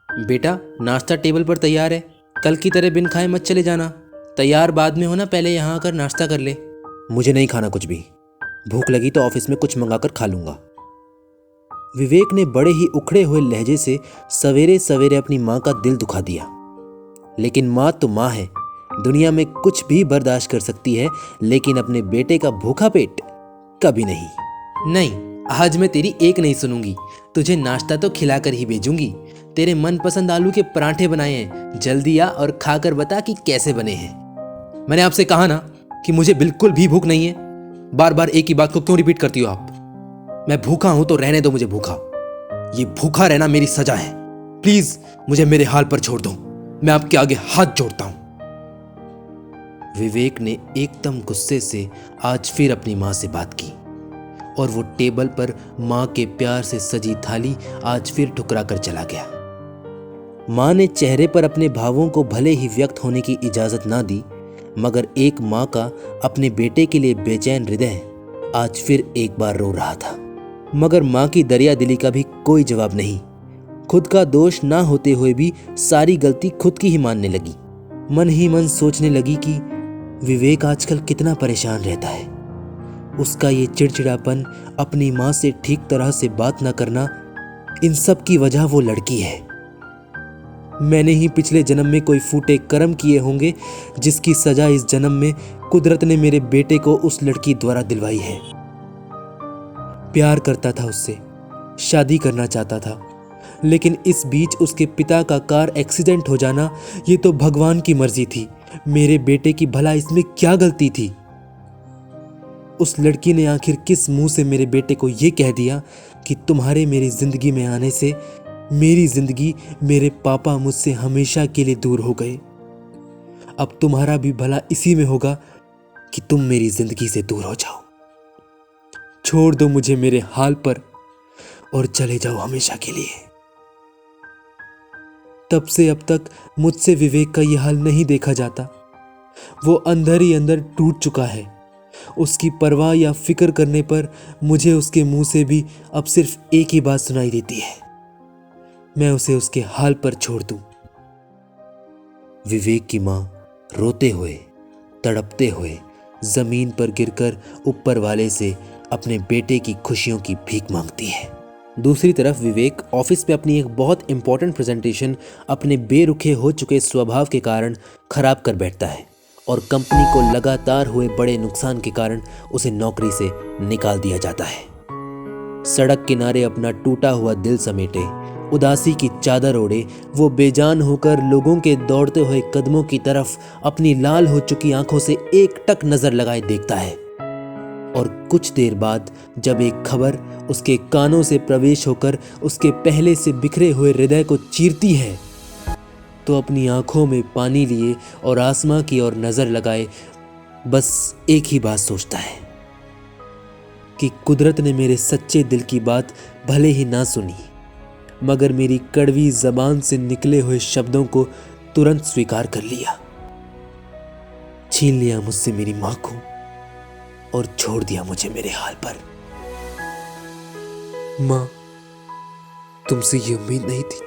बेटा, नाश्ता टेबल पर तैयार है। कल की तरह बिन खाए मत चले जाना। तैयार बाद में हो ना, पहले यहाँ आकर नाश्ता कर ले। मुझे नहीं खाना कुछ भी। भूख लगी तो ऑफिस में कुछ मंगाकर खा लूंगा। विवेक ने बड़े ही उखड़े हुए लहजे से सवेरे सवेरे अपनी माँ का दिल दुखा दिया। लेकिन माँ तो माँ है, दुनिया में कुछ भी बर्दाश्त कर सकती है, लेकिन अपने बेटे का भूखा पेट कभी नहीं। नहीं, आज मैं तेरी एक नहीं सुनूंगी। तुझे नाश्ता तो खिलाकर ही भेजूंगी। तेरे मनपसंद आलू के पराठे बनाए हैं, जल्दी आ और खाकर बता कि कैसे बने हैं। मैंने आपसे कहा ना कि मुझे बिल्कुल भी भूख नहीं है। बार बार एक ही बात को क्यों रिपीट करती हो आप? मैं भूखा हूं तो रहने दो मुझे भूखा। ये भूखा रहना मेरी सजा है। प्लीज मुझे मेरे हाल पर छोड़ दो। मैं आपके आगे हाथ जोड़ता हूं। विवेक ने एकदम गुस्से से आज फिर अपनी मां से बात की और वो टेबल पर मां के प्यार से सजी थाली आज फिर ठुकरा कर चला गया। मां ने चेहरे पर अपने भावों को भले ही व्यक्त होने की इजाजत ना दी, मगर एक मां का अपने बेटे के लिए बेचैन हृदय आज फिर एक बार रो रहा था। मगर मां की दरिया दिली का भी कोई जवाब नहीं। खुद का दोष ना होते हुए भी सारी गलती खुद की ही मानने लगी। मन ही मन सोचने लगी कि विवेक आजकल कितना परेशान रहता है। उसका ये चिड़चिड़ापन, अपनी मां से ठीक तरह से बात ना करना, इन सब की वजह वो लड़की है। मैंने ही पिछले जन्म में कोई फूटे कर्म किए होंगे जिसकी सजा इस जन्म में कुदरत ने मेरे बेटे को उस लड़की द्वारा दिलवाई है। प्यार करता था उससे, शादी करना चाहता था, लेकिन इस बीच उसके पिता का कार एक्सीडेंट हो जाना, ये तो भगवान की मर्जी थी। मेरे बेटे की भला इसमें क्या गलती थी? उस लड़की ने आखिर किस मुंह से मेरे बेटे को यह कह दिया कि तुम्हारे मेरी जिंदगी में आने से मेरी जिंदगी, मेरे पापा मुझसे हमेशा के लिए दूर हो गए। अब तुम्हारा भी भला इसी में होगा कि तुम मेरी जिंदगी से दूर हो जाओ। छोड़ दो मुझे मेरे हाल पर और चले जाओ हमेशा के लिए। तब से अब तक मुझसे विवेक का यह हाल नहीं देखा जाता। वो अंदर ही अंदर टूट चुका है। उसकी परवाह या फिक्र करने पर मुझे उसके मुंह से भी अब सिर्फ एक ही बात सुनाई देती है, मैं उसे उसके हाल पर छोड़ दूं। विवेक की मां रोते हुए, तड़पते हुए जमीन पर गिरकर ऊपर वाले से अपने बेटे की खुशियों की भीख मांगती है। दूसरी तरफ विवेक ऑफिस में अपनी एक बहुत इंपॉर्टेंट प्रेजेंटेशन अपने बेरुखे हो चुके स्वभाव के कारण खराब कर बैठता है और कंपनी को लगातार हुए बड़े नुकसान के कारण उसे नौकरी से निकाल दिया जाता है। सड़क किनारे अपना टूटा हुआ दिल समेटे, उदासी की चादर ओढ़े, वो बेजान होकर लोगों के दौड़ते हुए कदमों की तरफ अपनी लाल हो चुकी आंखों से एकटक नजर लगाए देखता है। और कुछ देर बाद जब एक खबर उसके कानों से प्रवेश होकर उसके पहले से बिखरे हुए हृदय को चीरती है, तो अपनी आंखों में पानी लिए और आसमां की ओर नजर लगाए बस एक ही बात सोचता है कि कुदरत ने मेरे सच्चे दिल की बात भले ही ना सुनी, मगर मेरी कड़वी जबान से निकले हुए शब्दों को तुरंत स्वीकार कर लिया। छीन लिया मुझसे मेरी मां को और छोड़ दिया मुझे मेरे हाल पर। मां, तुमसे ये उम्मीद नहीं थी।